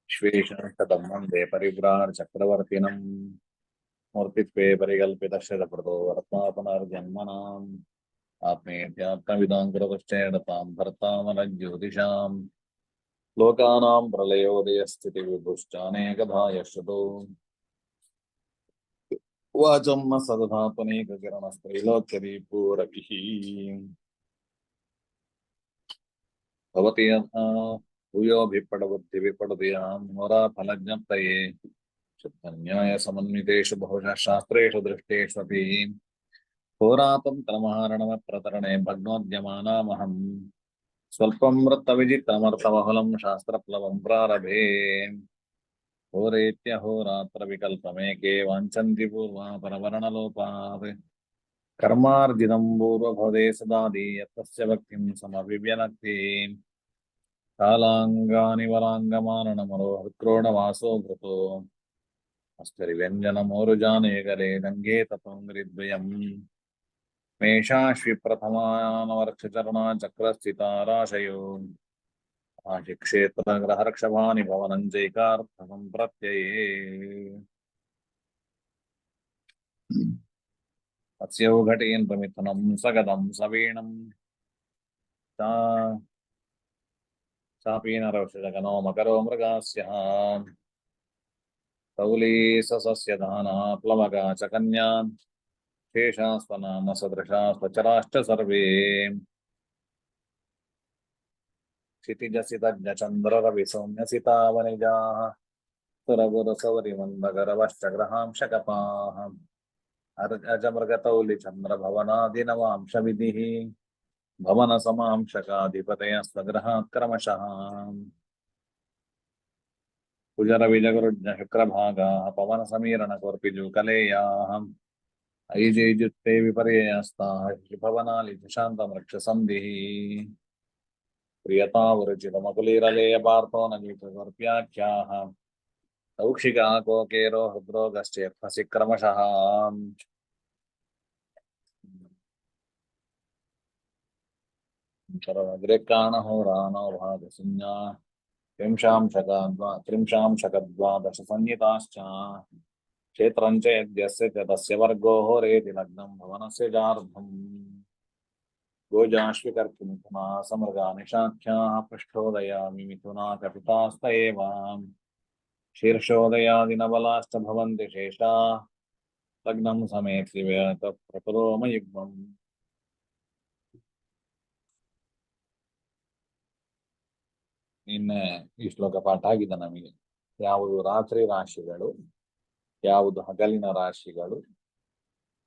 विश्वेशं वन्दे परिव्राजचक्रवर्तिनं मूर्तित्वे परिकल्पितशतप्रतो वर्त्मापुनर्जन्मनाम् आत्मेत्यात्मविदां कृतश्चेदतां भर्तामनज्योतिषां लोकानां प्रलयोदयस्थितिविभुश्चानेकधा यश्रुतो वाचं न सदधात्मनेककिरणस्त्रैलोक्यदीपूरभिः भवति भूयोभिपडबुद्धिविपडुयां होराफलज्ञप्तये शुद्धन्यायसमन्वितेषु बहुशः शास्त्रेषु दृष्टेष्वपि होरातन्त्रमहारणमप्रतरणे भग्नोद्यमानामहम् स्वल्पं वृत्तविजित्रमर्थबहुलं शास्त्रप्लवं प्रारभे होरेत्यहोरात्रविकल्पमेके वाञ्छन्ति पूर्वापरवर्णलोपात् कर्मार्जितं पूर्वभवदे सदादि यत्तस्य भक्तिं समभिव्यनक्ति कालाङ्गानि वराङ्गमाननमरो हृत्क्रोणवासो घृतो अस्तरिव्यञ्जनमोरुजानेकले दङ्गे तपोङ्घ्रिद्वयम् मेषाश्विप्रथमानवर्क्षचरणा चक्रस्थिताराशयो आशिक्षेत्रग्रहर्षभानि भवनं चैकार्थकं प्रत्यये अस्यौघटेन प्रमिथुनं सगदं सवीणं चापीनरवशजगनो मकरो मृगास्यः तौली सस्य दाना प्लवगा च कन्या शेषास्वनाम सदृशा स्वचराश्च सर्वे क्षितिजसितज्ञचन्द्ररविसौम्यसितावनिजाः सुरगुरसौरिमन्दगरवश्च ग्रहांशकपाः अजमृगतौलिचन्द्रभवनादिनवांशविधिः भवनसमांशकाधिपतयस्वग्रहात् क्रमशः कुजरविजगरुज्ञशुक्रभागाः पवनसमीरणकोर्पिजूकलेयाः ऐजैजुत्ते विपर्ययस्ताः शिभवनालिशान्तमृक्षसन्धिः प्रियतावरुचितमकुलीरलेयपार्थो नगीतगोर्प्याख्याः तौक्षिका कोकेरो हृद्रोगश्चेत्फसि क्रमशः ग्रेकाणहोराणो भागशून्या त्रिंशांशकद्वादश संहिताश्च क्षेत्रं च यद्यस्य च तस्य वर्गो होरेति लग्नं भवनस्य जार्धम् गोजाश्विकर्तुमिथुना समृगा निशाख्याः पृष्ठोदयामि मिथुना कपितास्त एव शीर्षोदयादिनबलाश्च भवन्ति शेषा लग्नं समेत्य प्रपुरोमयुग्मम् ಇನ್ನು ಈ ಶ್ಲೋಕ ಪಾಠ ಆಗಿದೆ ನಮಗೆ. ಯಾವುದು ರಾತ್ರಿ ರಾಶಿಗಳು, ಯಾವುದು ಹಗಲಿನ ರಾಶಿಗಳು,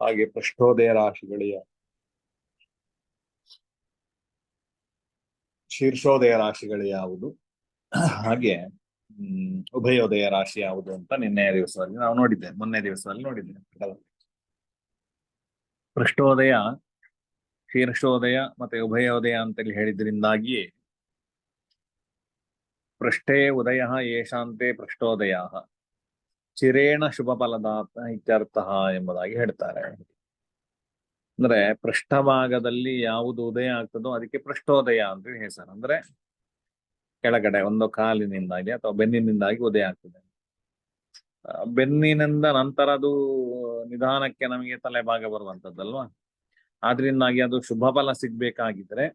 ಹಾಗೆ ಪೃಷ್ಠೋದಯ ರಾಶಿಗಳು, ಶೀರ್ಷೋದಯ ರಾಶಿಗಳು ಯಾವುದು, ಹಾಗೆ ಉಭಯೋದಯ ರಾಶಿ ಯಾವುದು ಅಂತ ನಿನ್ನೆಯ ದಿವಸದಲ್ಲಿ ನಾವು ನೋಡಿದ್ದೇವೆ, ಮೊನ್ನೆ ದಿವಸದಲ್ಲಿ ನೋಡಿದ್ದೇವೆ. ಪೃಷ್ಠೋದಯ, ಶೀರ್ಷೋದಯ ಮತ್ತೆ ಉಭಯೋದಯ ಅಂತೇಳಿ ಹೇಳಿದ್ರಿಂದಾಗಿಯೇ ಪೃಷ್ಠೇ ಉದಯ ಯೇಷಾಂತೆ ಪೃಷ್ಠೋದಯ ಚಿರೇಣ ಶುಭ ಫಲದಾತ ಇತ್ಯರ್ಥ ಎಂಬುದಾಗಿ ಹೇಳ್ತಾರೆ. ಅಂದ್ರೆ ಪೃಷ್ಠಭಾಗದಲ್ಲಿ ಯಾವುದು ಉದಯ ಆಗ್ತದೋ ಅದಕ್ಕೆ ಪೃಷ್ಠೋದಯ ಅಂತ ಹೆಸರು. ಅಂದ್ರೆ ಕೆಳಗಡೆ ಒಂದು ಕಾಲಿನಿಂದಾಗಿ ಅಥವಾ ಬೆನ್ನಿನಿಂದಾಗಿ ಉದಯ ಆಗ್ತದೆ. ಬೆನ್ನಿನಿಂದ ನಂತರ ಅದು ನಿಧಾನಕ್ಕೆ ನಮಗೆ ತಲೆಭಾಗ ಬರುವಂತದ್ದಲ್ವಾ. ಆದ್ರಿಂದಾಗಿ ಅದು ಶುಭ ಫಲ ಸಿಗ್ಬೇಕಾಗಿದ್ರೆ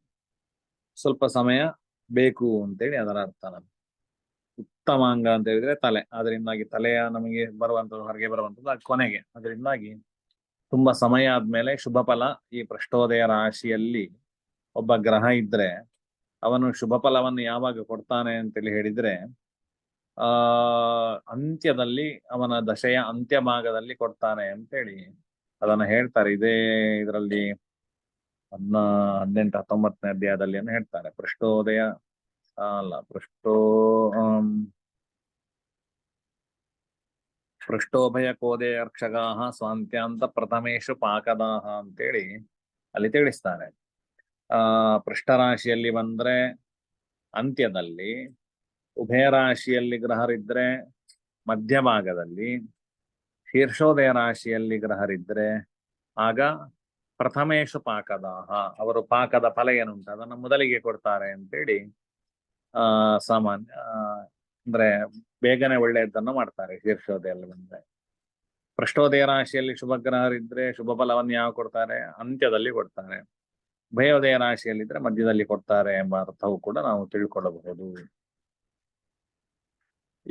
ಸ್ವಲ್ಪ ಸಮಯ ಬೇಕು ಅಂತೇಳಿ ಅದರ ಅರ್ಥ. ಉತ್ತಮಾಂಗ ಅಂತ ಹೇಳಿದ್ರೆ ತಲೆ, ಅದರಿಂದಾಗಿ ತಲೆಯ ನಮಗೆ ಬರುವಂಥದ್ದು, ಹೊರಗೆ ಬರುವಂಥದ್ದು ಅದು ಕೊನೆಗೆ. ಅದರಿಂದಾಗಿ ತುಂಬಾ ಸಮಯ ಆದ್ಮೇಲೆ ಶುಭ ಫಲ. ಈ ಪೃಷ್ಠೋದಯ ರಾಶಿಯಲ್ಲಿ ಒಬ್ಬ ಗ್ರಹ ಇದ್ರೆ ಅವನು ಶುಭ ಫಲವನ್ನು ಯಾವಾಗ ಕೊಡ್ತಾನೆ ಅಂತೇಳಿ ಹೇಳಿದ್ರೆ ಅಂತ್ಯದಲ್ಲಿ, ಅವನ ದಶೆಯ ಅಂತ್ಯ ಭಾಗದಲ್ಲಿ ಕೊಡ್ತಾನೆ ಅಂತೇಳಿ ಅದನ್ನ ಹೇಳ್ತಾರೆ. ಇದೇ ಇದರಲ್ಲಿ 18, 19ನೇ ಅಧ್ಯಾಯದಲ್ಲಿ ಹೇಳ್ತಾರೆ. ಪೃಷ್ಠೋದಯ ಅಲ್ಲ, ಪೃಷ್ಠೋಭಯ ಕೋದಯ ಅರ್ಕ್ಷಗಾಹ ಸ್ವಾಂತ್ಯಾಂತ ಪ್ರಥಮೇಶು ಪಾಕದಾಹ ಅಂತೇಳಿ ಅಲ್ಲಿ ತಿಳಿಸ್ತಾರೆ. ಪೃಷ್ಠರಾಶಿಯಲ್ಲಿ ಬಂದ್ರೆ ಅಂತ್ಯದಲ್ಲಿ, ಉಭಯ ರಾಶಿಯಲ್ಲಿ ಗ್ರಹರಿದ್ರೆ ಮಧ್ಯಭಾಗದಲ್ಲಿ, ಶೀರ್ಷೋದಯ ರಾಶಿಯಲ್ಲಿ ಗ್ರಹರಿದ್ರೆ ಆಗ ಪ್ರಥಮೇಶು ಪಾಕದಾಹ, ಅವರು ಪಾಕದ ಫಲ ಏನುಂಟು ಅದನ್ನು ಮೊದಲಿಗೆ ಕೊಡ್ತಾರೆ ಅಂತೇಳಿ ಸಾಮಾನ್ಯ. ಅಂದ್ರೆ ಬೇಗನೆ ಒಳ್ಳೆಯದನ್ನು ಮಾಡ್ತಾರೆ ಶೀರ್ಷೋದಯಲ್ಲಿ ಬಂದ್ರೆ. ಪೃಷ್ಠೋದಯ ರಾಶಿಯಲ್ಲಿ ಶುಭ ಗ್ರಹರಿದ್ರೆ ಶುಭ ಫಲವನ್ನು ಯಾವ ಕೊಡ್ತಾರೆ? ಅಂತ್ಯದಲ್ಲಿ ಕೊಡ್ತಾರೆ. ಭಯೋದಯ ರಾಶಿಯಲ್ಲಿದ್ರೆ ಮಧ್ಯದಲ್ಲಿ ಕೊಡ್ತಾರೆ ಎಂಬ ಅರ್ಥವು ಕೂಡ ನಾವು ತಿಳ್ಕೊಳ್ಳಬಹುದು.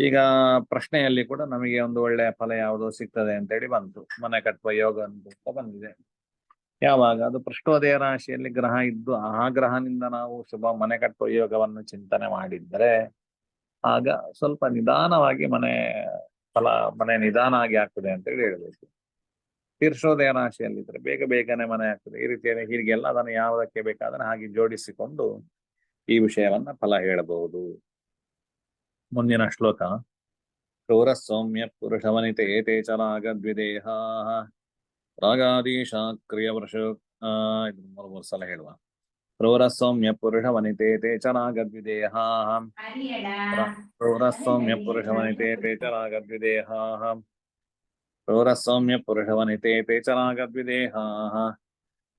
ಈಗ ಪ್ರಶ್ನೆಯಲ್ಲಿ ಕೂಡ ನಮಗೆ ಒಂದು ಒಳ್ಳೆಯ ಫಲ ಯಾವುದು ಸಿಗ್ತದೆ ಅಂತೇಳಿ ಬಂತು. ಮನೆ ಕಟ್ಟುವ ಯೋಗ ಅಂತ ಬಂದಿದೆ. ಯಾವಾಗ ಅದು ಪೃಷ್ಠೋದಯ ರಾಶಿಯಲ್ಲಿ ಗ್ರಹ ಇದ್ದು ಆ ಗ್ರಹನಿಂದ ನಾವು ಶುಭ ಮನೆ ಕಟ್ಟುವ ಯೋಗವನ್ನು ಚಿಂತನೆ ಮಾಡಿದ್ರೆ ಆಗ ಸ್ವಲ್ಪ ನಿಧಾನವಾಗಿ ಮನೆ ನಿಧಾನ ಆಗಿ ಆಗ್ತದೆ ಅಂತೇಳಿ ಹೇಳಬೇಕು. ತೀರ್ಷೋದಯ ರಾಶಿಯಲ್ಲಿದ್ರೆ ಬೇಗ ಬೇಗನೆ ಮನೆ ಆಗ್ತದೆ. ಈ ರೀತಿಯಲ್ಲಿ ಹೀಗೆಲ್ಲ ಅದನ್ನು ಯಾವುದಕ್ಕೆ ಬೇಕಾದ್ರೆ ಹಾಗೆ ಜೋಡಿಸಿಕೊಂಡು ಈ ವಿಷಯವನ್ನ ಫಲ ಹೇಳಬಹುದು. ಮುಂದಿನ ಶ್ಲೋಕ. ಕ್ರೂರ ಸೌಮ್ಯ ಪುರುಷ ವನಿತೆ ತೇ ಚ ರಾಗದ್ವಿದೇಹ ರಾಗಾದೀಶ ಕ್ರಿಯ ವೃಷ ಇದು ಮೂರು ಸಲ ಹೇಳುವ. ಕ್ರೂರ ಸೌಮ್ಯ ಪುರುಷ ವನಿತೆ ತೇ ಚ ರಾಗದ್ವಿದೇಹ ಕ್ರೂರ ಸೌಮ್ಯ ಪುರುಷ ವನಿತೆ ತೇ ಚ ರಾಗದ್ವಿದೇಹ ಕ್ರೂರ ಸೌಮ್ಯ ಪುರುಷ ವನಿತೆ ತೇ ಚ ರಾಗದ್ವಿದೇಹ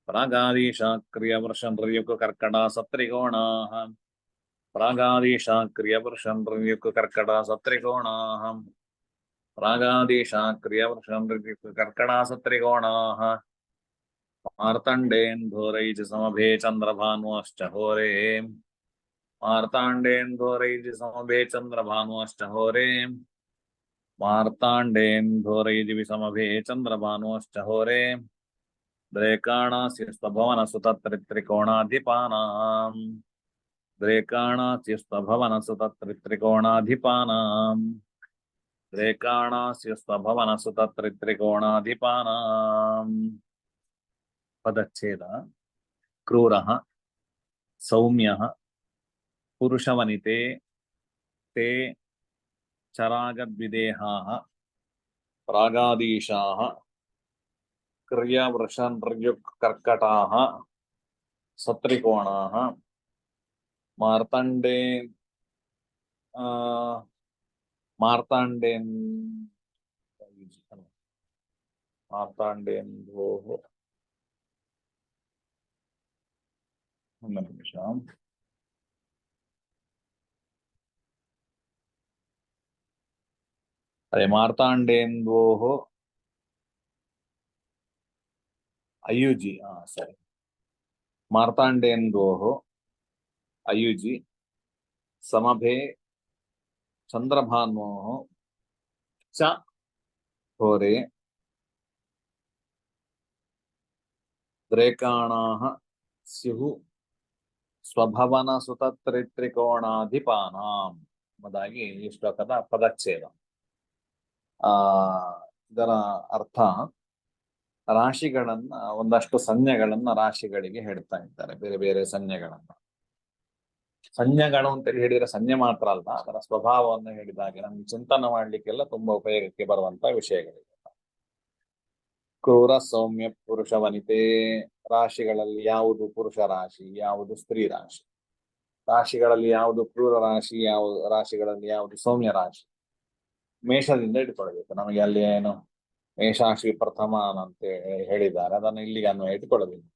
ಪ್ರಾಗಾದೀಶ ಕ್ರಿಯ ವೃಷಂ ಋಯುಕ್ ಕರ್ಕಟ ಸತ್ರಿಕೋಣ ಪ್ರಾಗಾದೀಶ ಕ್ರಿಯ ವೃಷಂ ಋಯುಕ್ ಕರ್ಕಟ ಸತ್ರಿಕೋಣ ಪ್ರಾಗಾದೀಶ ಕ್ರಿಯ ವೃಷಂ ಋಯುಕ್ ಕರ್ಕಟ ಸತ್ರಿಕೋಣ ಮಾರ್ತಂಡೇಂಧೋರೈಜ ಸಮಭೇ ಚಂದ್ರಭಾನುಶ್ಚ ಹೋರೇ ಮಾರ್ತಾಂಡೇಂಧೋರೈಜ ಸಮಭೇ ಚಂದ್ರಭಾನುಶ್ಚ ಹೋರೇ ಮಾರ್ತಾಂಡೇಂಧೋರೈಜ ವಿಸಮಭೇ ಚಂದ್ರಭಾನುಶ್ಚ ಹೋರೇ ದ್ರೇಕಾಣಾಸ್ಯ ಸ್ವಭವನ ಸುತತ್ರಿತ್ರಿಕೋಣಾಧಿಪಾನಾಂ ದ್ರೇಕಾಣಾಸ್ಯ ಸ್ವಭವನ ಸುತತ್ರಿತ್ರಿಕೋಣಾಧಿಪಾನಾಂ ದ್ರೇಕಾಣಾಸ್ಯ ಸ್ವಭವನ ಸುತತ್ರಿತ್ರಿಕೋಣಾಧಿಪಾನಾಂ. ಪದಚ್ಛೇದ. ಕ್ರೂರಃ ಸೌಮ್ಯಃ ಪುರುಷವನಿತೆ ತೇ ಚರಾಗದ್ವಿದೇಹಾಃ ಪ್ರಾಗಾದೀಶಾಃ ಕ್ರಿಯವೃಷನ್ರ್ಯುಕ್ ಕರ್ಕಟಾಃ ಸತ್ರಿಕೋಣಾಃ ಮಾರ್ತಾಂಡೇ ಮಾರ್ತಾಂಡೇಂದೋಃ ಒಂದು ನಿಮಿಷ. ಅದೇ ಮಾರ್ತಾಂಡೇಂದೋಃ ಅಯುಜಿ ಸರಿ ಮಾರ್ತಾಂಡೇಂದೋಃ ಅಯುಜಿ ಸಮಭೇ ಚಂದ್ರಭಾನೋಃ ಚ ಹೋರೆ ದ್ರೇಕಾಣಾಃ ಸ್ಯುಃ ಸ್ವಭವನ ಸುತತ್ರಿತ್ರಿಕೋಣಾಧಿಪಾನಾಂ ಎಂಬುದಾಗಿ ಈ ಶ್ಲೋಕದ ಪದಚ್ಛೇದ. ಇದರ ಅರ್ಥ ರಾಶಿಗಳನ್ನ ಒಂದಷ್ಟು ಸಂಜ್ಞೆಗಳನ್ನ ರಾಶಿಗಳಿಗೆ ಹೇಳ್ತಾ ಇದ್ದಾರೆ. ಬೇರೆ ಬೇರೆ ಸಂಜ್ಞೆಗಳು ಅಂತೇಳಿ ಹೇಳಿದ್ರೆ ಸಂಜ್ಞೆ ಮಾತ್ರ ಅಲ್ಲ, ಅದರ ಸ್ವಭಾವವನ್ನು ಹೇಳಿದಾಗೆ ನಮ್ಗೆ ಚಿಂತನೆ ಮಾಡ್ಲಿಕ್ಕೆಲ್ಲ ತುಂಬಾ ಉಪಯೋಗಕ್ಕೆ ಬರುವಂತ ವಿಷಯಗಳಿವೆ. ಕ್ರೂರ ಸೌಮ್ಯ ಪುರುಷ ವನಿತೆ ರಾಶಿಗಳಲ್ಲಿ ಯಾವುದು ಪುರುಷ ರಾಶಿ, ಯಾವುದು ಸ್ತ್ರೀ ರಾಶಿ, ರಾಶಿಗಳಲ್ಲಿ ಯಾವುದು ಕ್ರೂರ ರಾಶಿ, ರಾಶಿಗಳಲ್ಲಿ ಯಾವುದು ಸೌಮ್ಯ ರಾಶಿ, ಮೇಷದಿಂದ ಇಟ್ಕೊಳ್ಬೇಕು. ನಮಗೆ ಅಲ್ಲಿ ಏನು ಮೇಷಾಶಿ ಪ್ರಥಮ ಅಂತ ಹೇಳಿದ್ದಾರೆ, ಅದನ್ನು ಇಲ್ಲಿಗೆ ಅನ್ವಯ ಇಟ್ಕೊಳ್ಬೇಕು.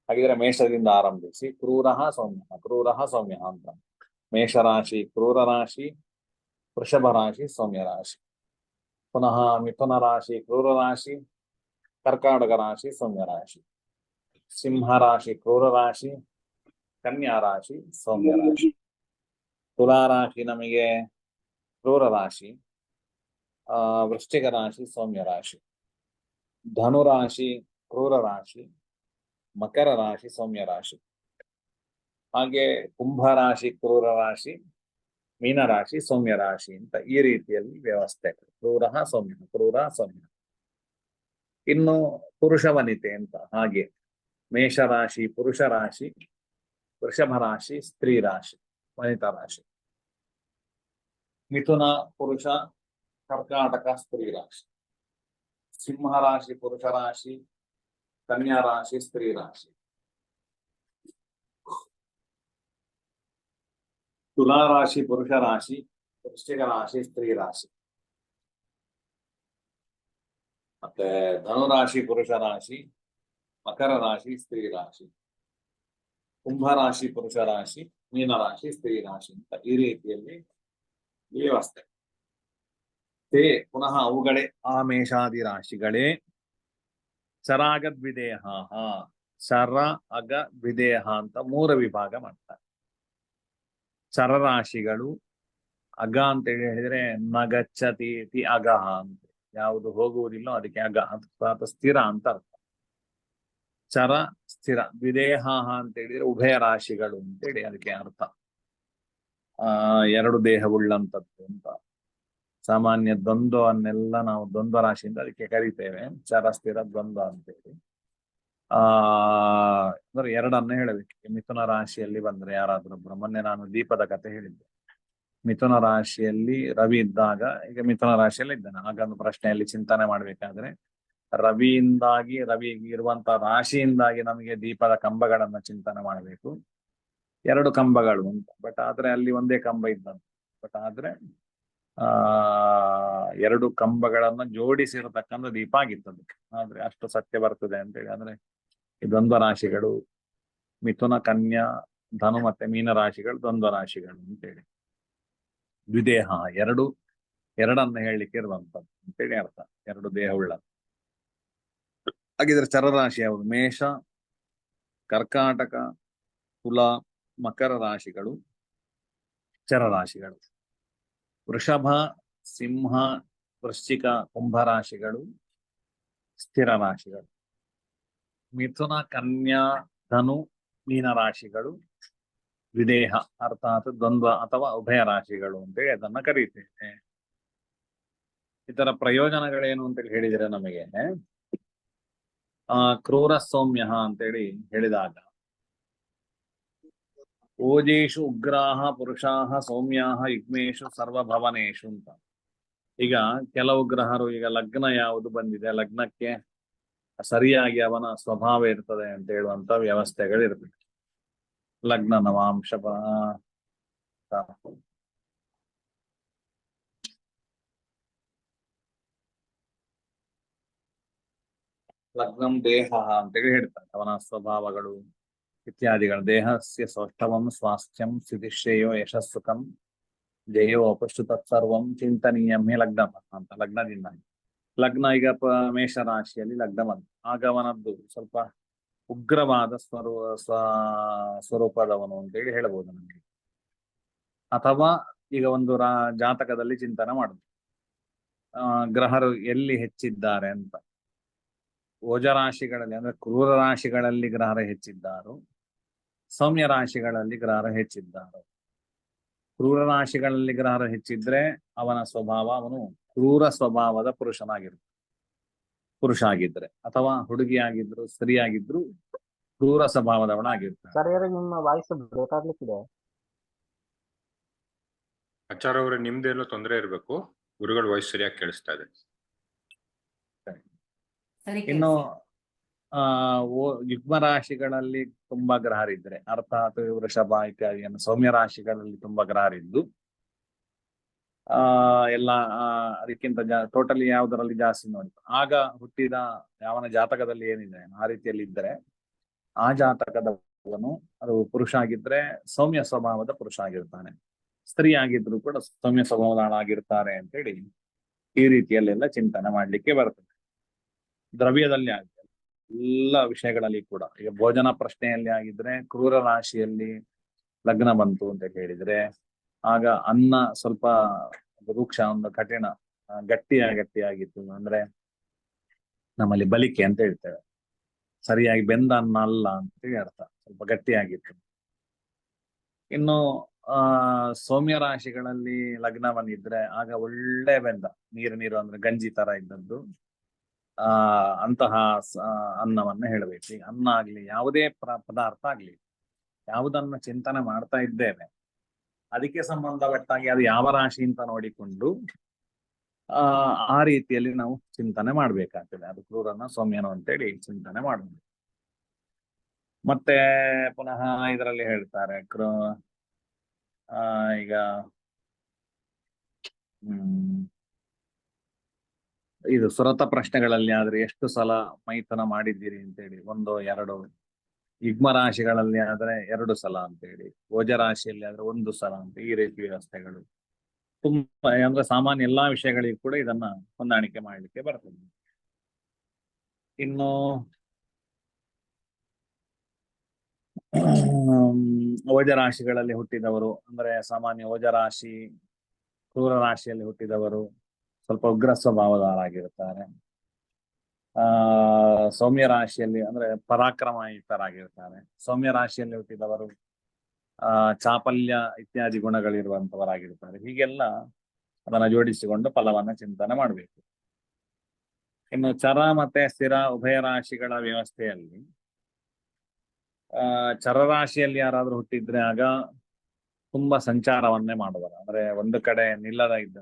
ಹಾಗಿದ್ರೆ ಮೇಷದಿಂದ ಆರಂಭಿಸಿ ಕ್ರೂರ ಸೌಮ್ಯ ಅಂತ. ಮೇಷರಾಶಿ ಕ್ರೂರ ರಾಶಿ, ವೃಷಭ ರಾಶಿ ಸೌಮ್ಯ ರಾಶಿ, ಪುನಃ ಮಿಥುನ ರಾಶಿ ಕ್ರೂರ ರಾಶಿ, ಕರ್ಕಾಟಕ ರಾಶಿ ಸೌಮ್ಯ ರಾಶಿ, ಸಿಂಹ ರಾಶಿ ಕ್ರೂರ ರಾಶಿ, ಕನ್ಯಾ ರಾಶಿ ಸೌಮ್ಯ ರಾಶಿ, ತುಲಾ ರಾಶಿ ನಮಗೆ ಕ್ರೂರ ರಾಶಿ, ವೃಶ್ಚಿಕ ರಾಶಿ ಸೌಮ್ಯ ರಾಶಿ, ಧನು ರಾಶಿ ಕ್ರೂರ ರಾಶಿ, ಮಕರ ರಾಶಿ ಸೌಮ್ಯ ರಾಶಿ, ಹಾಗೆ ಕುಂಭ ರಾಶಿ ಕ್ರೂರ ರಾಶಿ, ಮೀನ ರಾಶಿ ಸೌಮ್ಯ ರಾಶಿ ಅಂತ ಈ ರೀತಿಯಲ್ಲಿ ವ್ಯವಸ್ಥೆ. ಕ್ರೂರ ಸೌಮ್ಯ. ಇನ್ನು ಪುರುಷ ವನಿತೆ ಅಂತ ಹಾಗೆ ಮೇಷರಾಶಿ ಪುರುಷ ರಾಶಿ, ವೃಷಭ ರಾಶಿ ಸ್ತ್ರೀ ರಾಶಿ ವನಿತಾ ರಾಶಿ, ಮಿಥುನ ಪುರುಷ, ಕರ್ಕಾಟಕ ಸ್ತ್ರೀ ರಾಶಿ, ಸಿಂಹ ರಾಶಿ ಪುರುಷ ರಾಶಿ, ಕನ್ಯಾ ರಾಶಿ ಸ್ತ್ರೀ ರಾಶಿ, ತುಲಾ ರಾಶಿ ಪುರುಷ ರಾಶಿ, ವೃಶ್ಚಿಕ ರಾಶಿ ಸ್ತ್ರೀ ರಾಶಿ, ಮತ್ತೆ ಧನುರಾಶಿ ಪುರುಷ ರಾಶಿ, ಮಕರ ರಾಶಿ ಸ್ತ್ರೀ ರಾಶಿ, ಕುಂಭ ರಾಶಿ ಪುರುಷ ರಾಶಿ, ಮೀನ ರಾಶಿ ಸ್ತ್ರೀ ರಾಶಿ ಅಂತ ಈ ರೀತಿಯಲ್ಲಿ ವ್ಯವಸ್ಥೆ. ತೇ ಪುನಃ ಅವುಗಳೇ ಆ ಮೇಷಾದಿ ರಾಶಿಗಳೇ ಚರಾಗದ್ ವಿದೇಹ ಚರ ಅಗ ವಿದೇಹ ಅಂತ 3 ವಿಭಾಗ ಮಾಡ್ತಾರೆ. ಚರರಾಶಿಗಳು ಅಗ ಅಂತ ಹೇಳಿದ್ರೆ ನಗಚ್ಚತಿ ಇತಿ ಅಗಹ ಅಂತ, ಯಾವುದು ಹೋಗುವುದಿಲ್ಲೋ ಅದಕ್ಕೆ ಅಗ ಅಥವಾ ಸ್ಥಿರ ಅಂತ ಅರ್ಥ. ಚರ ಸ್ಥಿರ. ವಿದೇಹ ಅಂತ ಹೇಳಿದ್ರೆ ಉಭಯ ರಾಶಿಗಳು ಅಂತೇಳಿ ಅದಕ್ಕೆ ಅರ್ಥ. 2 ದೇಹವುಳ್ಳಂತದ್ದು ಅಂತ. ಸಾಮಾನ್ಯ ದ್ವಂದ್ವನ್ನೆಲ್ಲ ನಾವು ದ್ವಂದ್ವ ರಾಶಿಯಿಂದ ಅದಕ್ಕೆ ಕರಿತೇವೆ, ಚರ ಸ್ಥಿರ ದ್ವಂದ್ವ ಅಂತೇಳಿ. ಅಂದ್ರೆ 2 ಹೇಳಬೇಕು. ಮಿಥುನ ರಾಶಿಯಲ್ಲಿ ಬಂದ್ರೆ ಯಾರಾದ್ರೊಬ್ರು, ಮೊನ್ನೆ ನಾನು ದೀಪದ ಕಥೆ ಹೇಳಿದ್ದೆ. ಮಿಥುನ ರಾಶಿಯಲ್ಲಿ ರವಿ ಇದ್ದಾಗ, ಈಗ ಮಿಥುನ ರಾಶಿಯಲ್ಲಿ ಇದ್ದಾನೆ, ಆಗ ಒಂದು ಪ್ರಶ್ನೆಯಲ್ಲಿ ಚಿಂತನೆ ಮಾಡ್ಬೇಕಾದ್ರೆ ರವಿ ಇರುವಂತಹ ರಾಶಿಯಿಂದಾಗಿ ನಮಗೆ ದೀಪದ ಕಂಬಗಳನ್ನ ಚಿಂತನೆ ಮಾಡಬೇಕು. 2 ಕಂಬಗಳು ಅಂತ, ಬಟ್ ಆದ್ರೆ ಅಲ್ಲಿ ಒಂದೇ ಕಂಬ ಇದ್ದಂತ. ಬಟ್ ಆದ್ರೆ 2 ಕಂಬಗಳನ್ನ ಜೋಡಿಸಿರತಕ್ಕಂಥ ದೀಪ ಆಗಿತ್ತು. ಆದ್ರೆ ಅಷ್ಟು ಸತ್ಯ ಬರ್ತದೆ ಅಂತೇಳಿ. ಅಂದ್ರೆ ಈ ದ್ವಂದ್ವ ರಾಶಿಗಳು ಮಿಥುನ, ಕನ್ಯಾ, ಧನು ಮತ್ತೆ ಮೀನ ರಾಶಿಗಳು ದ್ವಂದ್ವ ರಾಶಿಗಳು ಅಂತೇಳಿ. ದ್ವಿದೇಹ ಎರಡನ್ನ ಹೇಳಲಿಕ್ಕೆ ಇರುವಂತದ್ದು ಅಂತೇಳಿ ಅರ್ಥ. 2 ದೇಹವುಳ್ಳ. ಹಾಗಿದ್ರೆ ಚರರಾಶಿ ಯಾವುದು? ಮೇಷ, ಕರ್ಕಾಟಕ, ತುಲ, ಮಕರ ರಾಶಿಗಳು ಚರರಾಶಿಗಳು. ವೃಷಭ, ಸಿಂಹ, ವೃಶ್ಚಿಕ, ಕುಂಭ ರಾಶಿಗಳು ಸ್ಥಿರ ರಾಶಿಗಳು. ಮಿಥುನ, ಕನ್ಯಾ, ಧನು, ಮೀನ ರಾಶಿಗಳು ವಿದೇಹ ಅರ್ಥಾತ್ ದ್ವಂದ್ವ ಅಥವಾ ಉಭಯ ರಾಶಿಗಳು ಅಂತೇಳಿ ಅದನ್ನ ಕರೀತೇವೆ. ಇದರ ಪ್ರಯೋಜನಗಳೇನು ಅಂತೇಳಿ ಹೇಳಿದ್ರೆ ನಮಗೆ ಕ್ರೂರ ಸೌಮ್ಯ ಅಂತೇಳಿ ಹೇಳಿದಾಗ, ಓಜೇಶು ಉಗ್ರಾಹ ಪುರುಷಾಹ ಸೌಮ್ಯಾಹ ಯುಗ್ಮೇಶು ಸರ್ವಭವನೇಶು ಅಂತ. ಈಗ ಕೆಲವು ಗ್ರಹರು, ಈಗ ಲಗ್ನ ಯಾವುದು ಬಂದಿದೆ, ಲಗ್ನಕ್ಕೆ ಸರಿಯಾಗಿ ಅವನ ಸ್ವಭಾವ ಇರ್ತದೆ ಅಂತ ಹೇಳುವಂತ ವ್ಯವಸ್ಥೆಗಳಿರ್ಬೇಕು. ಲಗ್ನ ನವಾಂಶ ಲಗ್ನಂ ದೇಹ ಅಂತೇಳಿ ಹೇಳ್ತಾರೆ. ಅವನ ಸ್ವಭಾವಗಳು ಇತ್ಯಾದಿಗಳು. ದೇಹಸ್ಯ ಸೌಷ್ಠವಂ ಸ್ವಾಸ್ಥ್ಯಂ ಸ್ಥಿತಿಶ್ರೇಯೋ ಯಶಸ್ಸುಖಂ ಜಯೋ ಅಪಶ್ಚು ತತ್ಸರ್ವಂ ಚಿಂತನೀಯಂ ಹೇ ಲಗ್ನ ಅಂತ. ಲಗ್ನದಿಂದ ಲಗ್ನ ಈಗ ಮೇಷ ರಾಶಿಯಲ್ಲಿ ಲಗ್ನ ಬಂತು, ಆಗ ಅವನದ್ದು ಸ್ವಲ್ಪ ಉಗ್ರವಾದ ಸ್ವರೂಪದವನು ಅಂತೇಳಿ ಹೇಳ್ಬೋದು ನಮಗೆ. ಅಥವಾ ಈಗ ಒಂದು ಜಾತಕದಲ್ಲಿ ಚಿಂತನೆ ಮಾಡುದು, ಗ್ರಹರು ಎಲ್ಲಿ ಹೆಚ್ಚಿದ್ದಾರೆ ಅಂತ. ಓಜ ರಾಶಿಗಳಲ್ಲಿ ಅಂದ್ರೆ ಕ್ರೂರ ರಾಶಿಗಳಲ್ಲಿ ಗ್ರಹರ ಹೆಚ್ಚಿದ್ದಾರು, ಸೌಮ್ಯ ರಾಶಿಗಳಲ್ಲಿ ಗ್ರಹರ ಹೆಚ್ಚಿದ್ದಾರು. ಕ್ರೂರ ರಾಶಿಗಳಲ್ಲಿ ಗ್ರಹರ ಹೆಚ್ಚಿದ್ರೆ ಅವನ ಸ್ವಭಾವ, ಅವನು ಕ್ರೂರ ಸ್ವಭಾವದ ಪುರುಷ ಆಗಿದ್ರೆ, ಅಥವಾ ಹುಡುಗಿಯಾಗಿದ್ರು ಸ್ತ್ರೀಯಾಗಿದ್ರು ಕ್ರೂರ ಸ್ವಭಾವದವನಾಗಿರ್ತಾನೆ. ಸರ್ ನಿಮ್ಮ ವಾಯ್ಸ್ ಬ್ರೇಕ್ ಆಗ್ಲಿಕ್ಕಿದೆ. ಆಚಾರ್ಯ ಅವರೇ, ನಿಮ್ದೇನೋ ತೊಂದರೆ ಇರಬೇಕು, ಗುರುಗಳ ವಾಯ್ಸ್ ಸರಿಯಾಗಿ ಕೇಳಿಸ್ತಾ ಇದೆ. ಇನ್ನು ಯುಗ್ಮ ರಾಶಿಗಳಲ್ಲಿ ತುಂಬಾ ಗ್ರಹರಿದ್ರೆ, ಅರ್ಥಾತ್ ವೃಷಭ ಇತ್ಯಾದಿಯನ್ನು ಸೌಮ್ಯ ರಾಶಿಗಳಲ್ಲಿ ತುಂಬಾ ಗ್ರಹರಿದ್ದು ಎಲ್ಲ ಅದಕ್ಕಿಂತ ಟೋಟಲಿ ಯಾವುದರಲ್ಲಿ ಜಾಸ್ತಿ ನೋಡಿ, ಆಗ ಹುಟ್ಟಿದ ಯಾವನ ಜಾತಕದಲ್ಲಿ ಏನಿದೆ ಆ ರೀತಿಯಲ್ಲಿ ಇದ್ದರೆ ಆ ಜಾತಕದವನು, ಅದು ಪುರುಷ ಆಗಿದ್ರೆ ಸೌಮ್ಯ ಸ್ವಭಾವದ ಪುರುಷ ಆಗಿರ್ತಾನೆ, ಸ್ತ್ರೀ ಆಗಿದ್ರು ಕೂಡ ಸೌಮ್ಯ ಸ್ವಭಾವದಳಾಗಿರ್ತಾರೆ ಅಂತೇಳಿ ಈ ರೀತಿಯಲ್ಲೆಲ್ಲ ಚಿಂತನೆ ಮಾಡ್ಲಿಕ್ಕೆ ಬರ್ತದೆ. ದ್ರವ್ಯದಲ್ಲಿ ಆಗಿದೆ, ಎಲ್ಲ ವಿಷಯಗಳಲ್ಲಿ ಕೂಡ. ಈಗ ಭೋಜನ ಪ್ರಶ್ನೆಯಲ್ಲಿ ಆಗಿದ್ರೆ ಕ್ರೂರ ರಾಶಿಯಲ್ಲಿ ಲಗ್ನ ಬಂತು ಅಂತ ಹೇಳಿದ್ರೆ ಆಗ ಅನ್ನ ಸ್ವಲ್ಪ ರೂಕ್ಷ, ಒಂದು ಕಠಿಣ, ಗಟ್ಟಿಯಾಗಿತ್ತು. ಅಂದ್ರೆ ನಮ್ಮಲ್ಲಿ ಬಲಿಕೆ ಅಂತ ಹೇಳ್ತೇವೆ, ಸರಿಯಾಗಿ ಬೆಂದ ಅನ್ನ ಅಲ್ಲ ಅಂತೇಳಿ ಅರ್ಥ, ಸ್ವಲ್ಪ ಗಟ್ಟಿಯಾಗಿತ್ತು. ಇನ್ನು ಸೌಮ್ಯ ರಾಶಿಗಳಲ್ಲಿ ಲಗ್ನ ಬಂದಿದ್ರೆ ಆಗ ಒಳ್ಳೆ ಬೆಂದ ನೀರು ಅಂದ್ರೆ ಗಂಜಿ ತರ ಇದ್ದದ್ದು ಅಂತಹ ಅನ್ನವನ್ನ ಹೇಳಬೇಕು. ಈಗ ಅನ್ನ ಆಗ್ಲಿ, ಯಾವುದೇ ಪದಾರ್ಥ ಆಗ್ಲಿ, ಯಾವುದನ್ನ ಚಿಂತನೆ ಮಾಡ್ತಾ ಇದ್ದೇವೆ ಅದಕ್ಕೆ ಸಂಬಂಧಪಟ್ಟಾಗಿ ಅದು ಯಾವ ರಾಶಿ ಅಂತ ನೋಡಿಕೊಂಡು ಆ ರೀತಿಯಲ್ಲಿ ನಾವು ಚಿಂತನೆ ಮಾಡ್ಬೇಕಾಗ್ತದೆ. ಅದು ಕ್ರೂರನ ಸೌಮ್ಯನು ಅಂತೇಳಿ ಚಿಂತನೆ ಮಾಡಬಹುದು. ಮತ್ತೆ ಪುನಃ ಇದರಲ್ಲಿ ಹೇಳ್ತಾರೆ ಈಗ ಇದು ಸುರತ ಪ್ರಶ್ನೆಗಳಲ್ಲಿ ಆದ್ರೆ ಎಷ್ಟು ಸಲ ಮೈಥುನ ಮಾಡಿದ್ದೀರಿ ಅಂತೇಳಿ, 1 2. ಯುಗ್ಮ ರಾಶಿಗಳಲ್ಲಿ ಆದ್ರೆ 2 ಸಲ ಅಂತೇಳಿ, ಓಜ ರಾಶಿಯಲ್ಲಿ ಆದ್ರೆ 1 ಸಲ ಅಂತ, ಈ ರೀತಿ ವ್ಯವಸ್ಥೆಗಳು. ತುಂಬಾ ಅಂದ್ರೆ ಸಾಮಾನ್ಯ ಎಲ್ಲಾ ವಿಷಯಗಳಿಗೂ ಕೂಡ ಇದನ್ನ ಹೊಂದಾಣಿಕೆ ಮಾಡಲಿಕ್ಕೆ ಬರ್ತದೆ. ಇನ್ನು ಓಜ ರಾಶಿಗಳಲ್ಲಿ ಹುಟ್ಟಿದವರು ಅಂದ್ರೆ ಸಾಮಾನ್ಯ ಓಜ ರಾಶಿ, ಕ್ರೂರ ರಾಶಿಯಲ್ಲಿ ಹುಟ್ಟಿದವರು ಸ್ವಲ್ಪ ಉಗ್ರ ಸ್ವಭಾವದವರಾಗಿರ್ತಾರೆ. ಸೌಮ್ಯ ರಾಶಿಯಲ್ಲಿ ಅಂದ್ರೆ ಪರಾಕ್ರಮಯುತರಾಗಿರ್ತಾರೆ. ಸೌಮ್ಯ ರಾಶಿಯಲ್ಲಿ ಹುಟ್ಟಿದವರು ಚಾಪಲ್ಯ ಇತ್ಯಾದಿ ಗುಣಗಳಿರುವಂತವರಾಗಿರ್ತಾರೆ. ಹೀಗೆಲ್ಲ ಅದನ್ನ ಜೋಡಿಸಿಕೊಂಡು ಫಲವನ್ನ ಚಿಂತನೆ ಮಾಡಬೇಕು. ಇನ್ನು ಚರ ಮತ್ತೆ ಸ್ಥಿರ ಉಭಯ ರಾಶಿಗಳ ವ್ಯವಸ್ಥೆಯಲ್ಲಿ ಚರರಾಶಿಯಲ್ಲಿ ಯಾರಾದ್ರೂ ಹುಟ್ಟಿದ್ರೆ ಆಗ ತುಂಬಾ ಸಂಚಾರವನ್ನೇ ಮಾಡುವರು. ಅಂದ್ರೆ ಒಂದು ಕಡೆ ನಿಲ್ಲದ ಇದ್ದ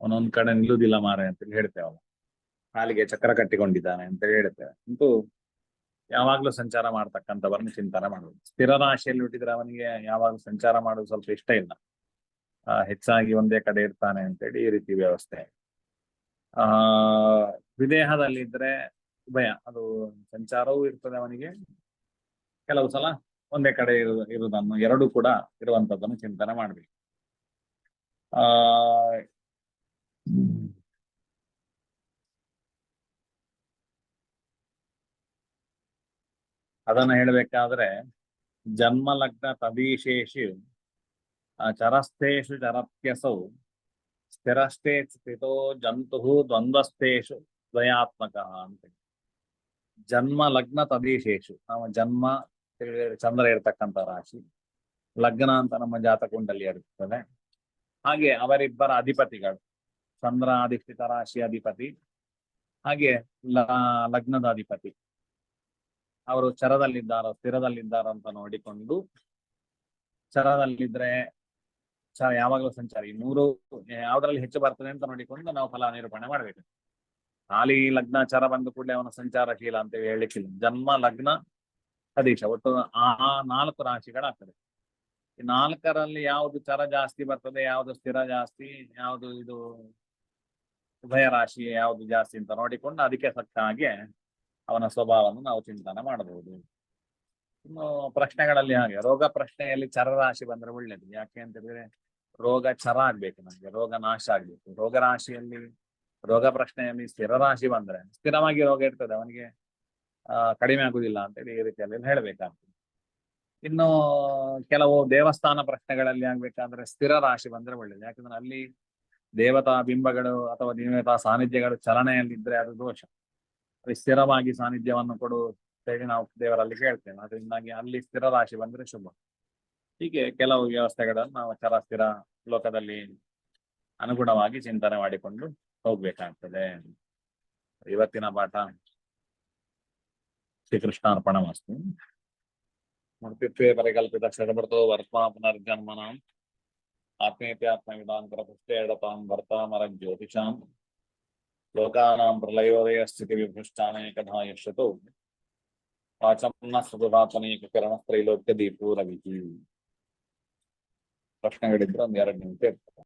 ಒಂದೊಂದ್ ಕಡೆ ನಿಲ್ಲುದಿಲ್ಲ ಮಾರೆ ಅಂತ ಹೇಳ್ತೇವಲ್ಲ, ಕಾಲಿಗೆ ಚಕ್ರ ಕಟ್ಟಿಕೊಂಡಿದ್ದಾನೆ ಅಂತ ಹೇಳ್ತೇವೆ. ಅಂತೂ ಯಾವಾಗ್ಲೂ ಸಂಚಾರ ಮಾಡ್ತಕ್ಕಂಥವರನ್ನು ಚಿಂತನೆ ಮಾಡುವುದು. ಸ್ಥಿರ ರಾಶಿಯಲ್ಲಿ ಹುಟ್ಟಿದ್ರೆ ಅವನಿಗೆ ಯಾವಾಗ್ಲೂ ಸಂಚಾರ ಮಾಡೋದು ಸ್ವಲ್ಪ ಇಷ್ಟ ಇಲ್ಲ, ಹೆಚ್ಚಾಗಿ ಒಂದೇ ಕಡೆ ಇರ್ತಾನೆ ಅಂತೇಳಿ ಈ ರೀತಿ ವ್ಯವಸ್ಥೆ. ವಿದೇಹದಲ್ಲಿದ್ರೆ ಉಭಯ, ಅದು ಸಂಚಾರವೂ ಇರ್ತದೆ ಅವನಿಗೆ, ಕೆಲವು ಸಲ ಒಂದೇ ಕಡೆ ಇರುವುದನ್ನು ಎರಡೂ ಕೂಡ ಇರುವಂತದ್ದನ್ನು ಚಿಂತನೆ ಮಾಡ್ಬೇಕು. ಅದನ್ನ ಹೇಳ್ಬೇಕಾದ್ರೆ ಜನ್ಮ ಲಗ್ನ ತದೀಶೇಷು ಚರಸ್ಥೇಷು ಚರತ್ಯಸೌ ಸ್ಥಿರಸ್ಥೆ ಸ್ಥಿತೋ ಜಂತು ದ್ವಂದ್ವಸ್ಥೇಷು ದ್ವಯಾತ್ಮಕ ಅಂತ. ಜನ್ಮ ಲಗ್ನ ತದೀಶೇಷು, ನಮ್ಮ ಜನ್ಮ ಚಂದ್ರ ಇರ್ತಕ್ಕಂಥ ರಾಶಿ, ಲಗ್ನ ಅಂತ ನಮ್ಮ ಜಾತಕುಂಡಲಿ ಇರ್ತದೆ. ಹಾಗೆ ಅವರಿಬ್ಬರ ಅಧಿಪತಿಗಳು, ಚಂದ್ರ ಅಧಿಷ್ಠಿತ ರಾಶಿ ಅಧಿಪತಿ, ಹಾಗೆ ಲಗ್ನದ ಅಧಿಪತಿ, ಅವರು ಚರದಲ್ಲಿದ್ದಾರೋ ಸ್ಥಿರದಲ್ಲಿದ್ದಾರೋ ಅಂತ ನೋಡಿಕೊಂಡು, ಚರದಲ್ಲಿದ್ರೆ ಯಾವಾಗಲೂ ಸಂಚಾರಿ, ಮೂರು ಯಾವ್ದ್ರಲ್ಲಿ ಹೆಚ್ಚು ಬರ್ತದೆ ಅಂತ ನೋಡಿಕೊಂಡು ನಾವು ಫಲ ನಿರೂಪಣೆ ಮಾಡ್ಬೇಕು. ಖಾಲಿ ಲಗ್ನ ಚರ ಬಂದ ಕೂಡಲೇ ಅವನ ಸಂಚಾರಶೀಲ ಅಂತ ಹೇಳಲಿಕ್ಕಿಲ್ಲ. ಜನ್ಮ ಲಗ್ನ ಸದೀಶ ಒಟ್ಟು ಆ 4 ರಾಶಿಗಳಾಗ್ತದೆ. ಈ 4ರಲ್ಲಿ ಯಾವುದು ಚರ ಜಾಸ್ತಿ ಬರ್ತದೆ, ಯಾವುದು ಸ್ಥಿರ ಜಾಸ್ತಿ, ಯಾವುದು ಇದು ಉಭಯ ರಾಶಿ ಯಾವುದು ಜಾಸ್ತಿ ಅಂತ ನೋಡಿಕೊಂಡು ಅದಕ್ಕೆ ತಕ್ಕ ಹಾಗೆ ಅವನ ಸ್ವಭಾವವನ್ನು ನಾವು ಚಿಂತನೆ ಮಾಡಬಹುದು. ಇನ್ನು ಪ್ರಶ್ನೆಗಳಲ್ಲಿ ಹಾಗೆ ರೋಗ ಪ್ರಶ್ನೆಯಲ್ಲಿ ಚರ ರಾಶಿ ಬಂದ್ರೆ ಒಳ್ಳೇದು. ಯಾಕೆ ಅಂತ ಹೇಳಿದ್ರೆ ರೋಗ ಚರ ಆಗ್ಬೇಕು, ನಮ್ಗೆ ರೋಗ ನಾಶ ಆಗ್ಬೇಕು. ರೋಗ ರಾಶಿಯಲ್ಲಿ ರೋಗ ಪ್ರಶ್ನೆಯಲ್ಲಿ ಸ್ಥಿರ ರಾಶಿ ಬಂದ್ರೆ ಸ್ಥಿರವಾಗಿ ರೋಗ ಇರ್ತದೆ, ಅವನಿಗೆ ಕಡಿಮೆ ಆಗುದಿಲ್ಲ ಅಂತೇಳಿ ಈ ರೀತಿಯಲ್ಲಿ ಹೇಳ್ಬೇಕಾಗ್ತದೆ. ಇನ್ನು ಕೆಲವು ದೇವಸ್ಥಾನ ಪ್ರಶ್ನೆಗಳಲ್ಲಿ ಆಗ್ಬೇಕಾದ್ರೆ ಸ್ಥಿರ ರಾಶಿ ಬಂದ್ರೆ ಒಳ್ಳೇದು. ಯಾಕಂದ್ರೆ ಅಲ್ಲಿ ದೇವತಾ ಬಿಂಬಗಳು ಅಥವಾ ದೇವತಾ ಸಾನ್ನಿಧ್ಯಗಳು ಚಲನೆಯಲ್ಲಿದ್ರೆ ಅದು ದೋಷ. ಅಲ್ಲಿ ಸ್ಥಿರವಾಗಿ ಸಾನ್ನಿಧ್ಯವನ್ನು ಕೊಡು ಅಂತೇಳಿ ನಾವು ದೇವರಲ್ಲಿ ಕೇಳ್ತೇವೆ. ಅದರಿಂದಾಗಿ ಅಲ್ಲಿ ಸ್ಥಿರ ರಾಶಿ ಬಂದ್ರೆ ಶುಭ. ಹೀಗೆ ಕೆಲವು ವ್ಯವಸ್ಥೆಗಳನ್ನು ನಾವು ಚರ ಸ್ಥಿರ ಲೋಕದಲ್ಲಿ ಅನುಗುಣವಾಗಿ ಚಿಂತನೆ ಮಾಡಿಕೊಂಡು ಹೋಗ್ಬೇಕಾಗ್ತದೆ. ಇವತ್ತಿನ ಪಾಠ ಶ್ರೀಕೃಷ್ಣಾರ್ಪಣಮಸ್ತು. ಮೂರ್ತಿತ್ವೇ ಪರಿಕಲ್ಪಿತ ಕ್ಷರಭೃತೋ ವರ್ತ್ಮ ಪುನರ್ಜನ್ಮನಾಂ ಆತ್ಮೇತ್ಯಾತ್ಮವಿದಾಂತರ ಪುಷ್ಟೇಡತಾಂ ಭರ್ತಾಮರ ಜ್ಯೋತಿಷಾಂ ಲೋಕಾನಾಂ ಪ್ರಲಯೋದಯ ಸ್ಥಿತಿ ವಿಭೃಷ್ಟಾನೇಕಧಾ ಯಶ್ಯತೋ ವಾಚಮ್ನ ಸುಧಾತನೇಕ ಕಿರಣತ್ರೈಲೋಕ್ಯ ದೀಪೂರವಿತಿ. ಪ್ರಶ್ನೆಗಳಿದ್ರೆ 1-2 ನಿಮಿಷ ಇರ್ತದೆ.